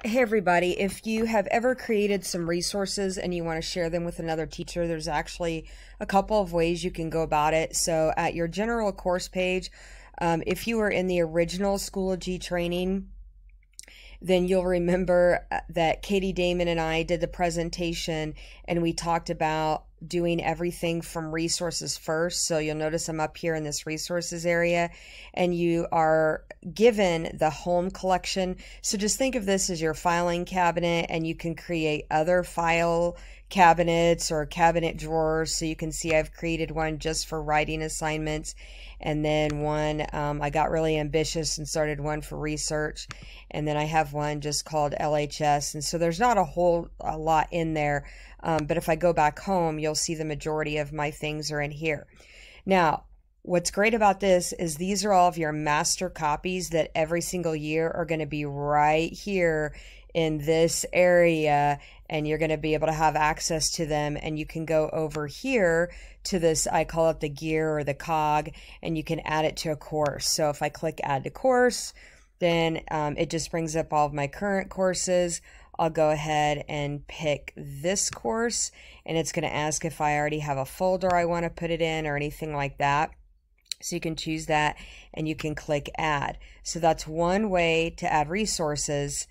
Hey everybody, if you have ever created some resources and you want to share them with another teacher, there's actually a couple of ways you can go about it. So at your general course page, if you were in the original Schoology training, then you'll remember that Katie Damon and I did the presentation and we talked about doing everything from resources first. So you'll notice I'm up here in this resources area and you are given the home collection. So just think of this as your filing cabinet and you can create other file cabinets or cabinet drawers. So you can see I've created one just for writing assignments, and then one, I got really ambitious and started one for research, and then I have one just called LHS. And so there's not a lot in there, but if I go back home, you'll see the majority of my things are in here. Now, what's great about this is these are all of your master copies that every single year are going to be right here in this area, and you're going to be able to have access to them. And you can go over here to this, I call it the gear or the cog, and you can add it to a course. So if I click add to course, then it just brings up all of my current courses. I'll go ahead and pick this course, and it's going to ask if I already have a folder I want to put it in or anything like that. So you can choose that and you can click add. So that's one way to add resources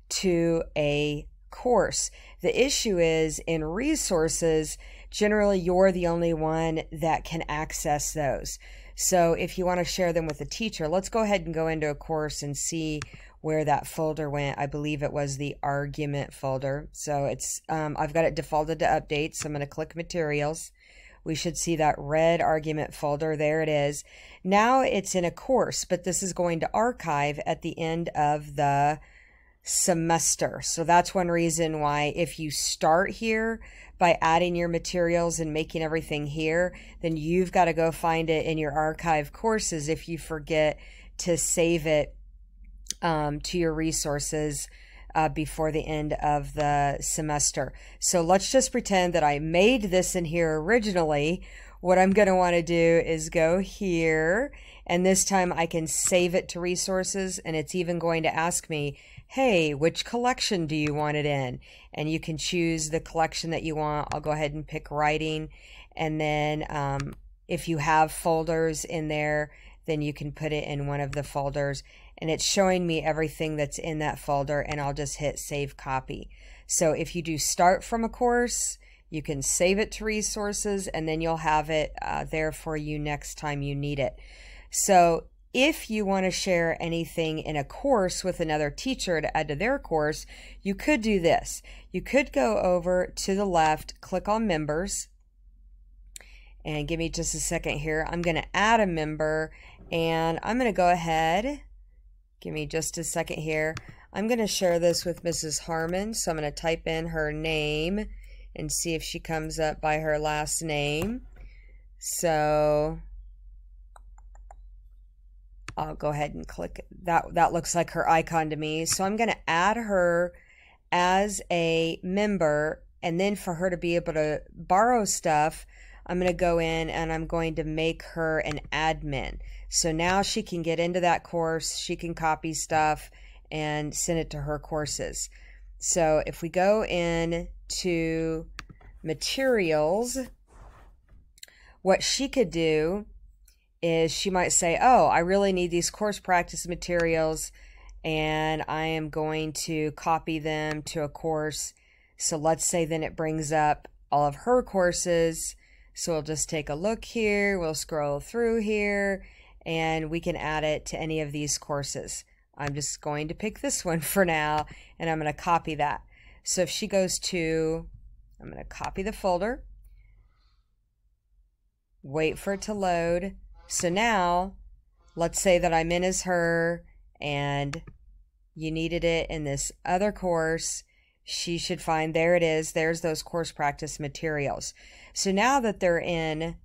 to a course. The issue is in resources, generally you're the only one that can access those. So if you want to share them with a teacher, let's go ahead and go into a course and see where that folder went. I believe it was the argument folder. So it's I've got it defaulted to update. So I'm going to click materials. We should see that red argument folder. There it is. Now it's in a course, but this is going to archive at the end of the semester. So that's one reason why if you start here by adding your materials and making everything here, then you've got to go find it in your archive courses if you forget to save it to your resources before the end of the semester. So let's just pretend that I made this in here originally. What I'm going to want to do is go here, and this time I can save it to resources, and it's even going to ask me, hey, which collection do you want it in? And you can choose the collection that you want. I'll go ahead and pick writing, and then if you have folders in there, then you can put it in one of the folders, and it's showing me everything that's in that folder, and I'll just hit save copy. So if you do start from a course, you can save it to resources, and then you'll have it there for you next time you need it. So if you want to share anything in a course with another teacher to add to their course, you could do this. You could go over to the left, click on members, and give me just a second here. I'm going to add a member, and I'm going to go ahead. Give me just a second here. I'm going to share this with Mrs. Harmon, so I'm going to type in her name and see if she comes up by her last name. So I'll go ahead and click that. That looks like her icon to me. So I'm going to add her as a member, and then for her to be able to borrow stuff, I'm going to go in and I'm going to make her an admin. So now she can get into that course, she can copy stuff and send it to her courses. So if we go in to materials, what she could do is she might say, oh, I really need these course practice materials and I am going to copy them to a course. So let's say then it brings up all of her courses. So we'll just take a look here, we'll scroll through here, and we can add it to any of these courses. I'm just going to pick this one for now, and I'm going to copy that. So if she goes to, I'm going to copy the folder, wait for it to load. So now, let's say that I'm in as her, and you needed it in this other course. She should find, there it is, there's those course practice materials. So now that they're in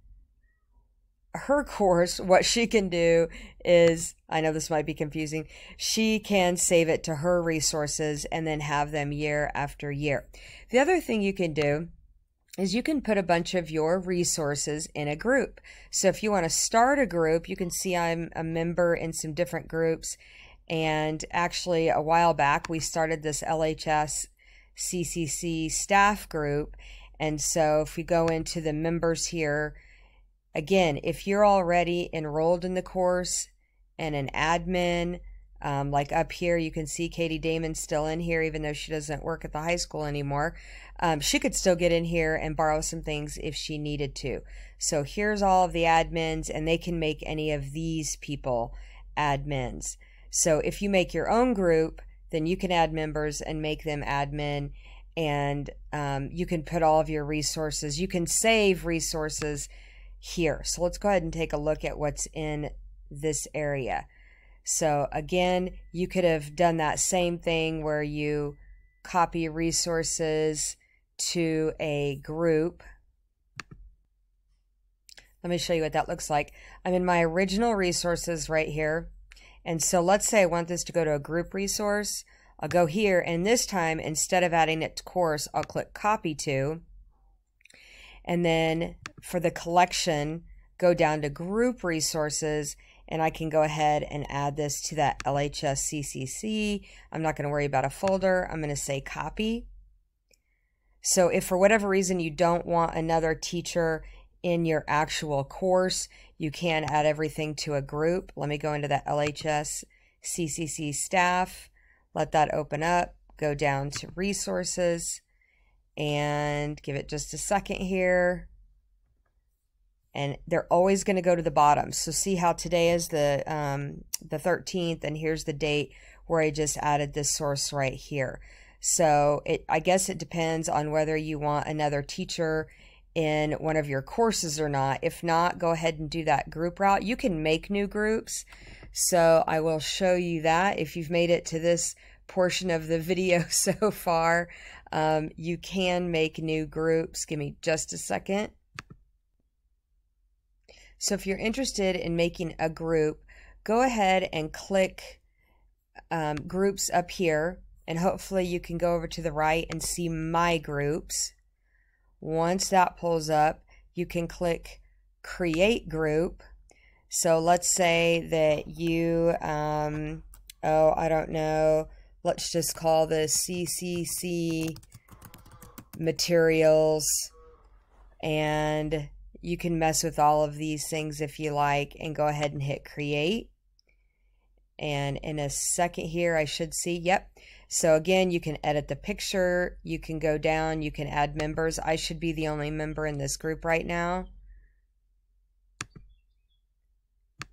her course, what she can do is, I know this might be confusing, she can save it to her resources and then have them year after year. The other thing you can do is you can put a bunch of your resources in a group. So if you want to start a group, you can see I'm a member in some different groups, And actually, a while back, we started this LHS CCC staff group. And so if we go into the members here, again, if you're already enrolled in the course and an admin, like up here, you can see Katie Damon's still in here, even though she doesn't work at the high school anymore. She could still get in here and borrow some things if she needed to. So here's all of the admins, and they can make any of these people admins. So if you make your own group, then you can add members and make them admin, and you can put all of your resources. You can save resources here. So let's go ahead and take a look at what's in this area. So again, you could have done that same thing where you copy resources to a group. Let me show you what that looks like. I'm in my original resources right here. And so let's say I want this to go to a group resource. I'll go here, and this time, instead of adding it to course, I'll click copy to. And then for the collection, go down to group resources, and I can go ahead and add this to that LHS CCC. I'm not going to worry about a folder. I'm going to say copy. So if for whatever reason you don't want another teacher in your actual course, you can add everything to a group. Let me go into that LHS CCC staff, let that open up, go down to resources, and give it just a second here. And they're always going to go to the bottom. So see how today is the 13th, and here's the date where I just added this source right here. So I guess it depends on whether you want another teacher in one of your courses or not. If not, go ahead and do that group route. You can make new groups. So I will show you that. If you've made it to this portion of the video so far, you can make new groups. Give me just a second. So if you're interested in making a group, go ahead and click groups up here, and hopefully you can go over to the right and see my groups. Once that pulls up, you can click create group. So let's say that you, I don't know, let's just call this CCC materials, and you can mess with all of these things if you like, and go ahead and hit create. And in a second here, I should see, yep. So again, you can edit the picture, you can go down, you can add members. I should be the only member in this group right now.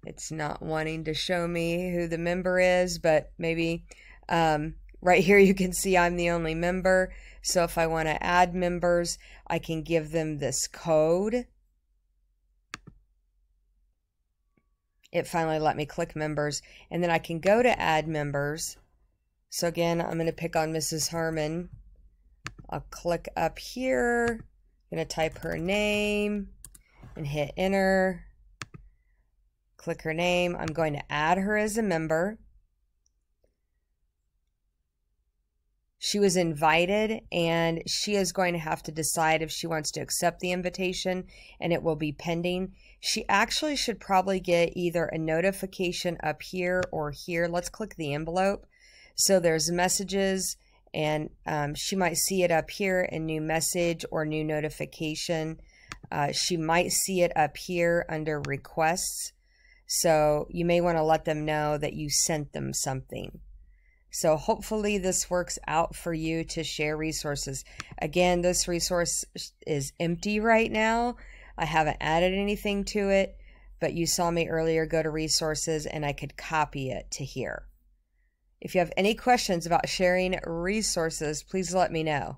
It's not wanting to show me who the member is, but maybe right here you can see I'm the only member. So if I want to add members, I can give them this code. It finally let me click members, and then I can go to add members. So again, I'm going to pick on Mrs. Harmon. I'll click up here. I'm going to type her name and hit enter. Click her name. I'm going to add her as a member. She was invited, and she is going to have to decide if she wants to accept the invitation, and it will be pending. She actually should probably get either a notification up here or here. Let's click the envelope. So there's messages, and she might see it up here in new message or new notification. She might see it up here under requests. So you may want to let them know that you sent them something. So hopefully this works out for you to share resources. Again, this resource is empty right now. I haven't added anything to it, but you saw me earlier go to resources, and I could copy it to here. If you have any questions about sharing resources, please let me know.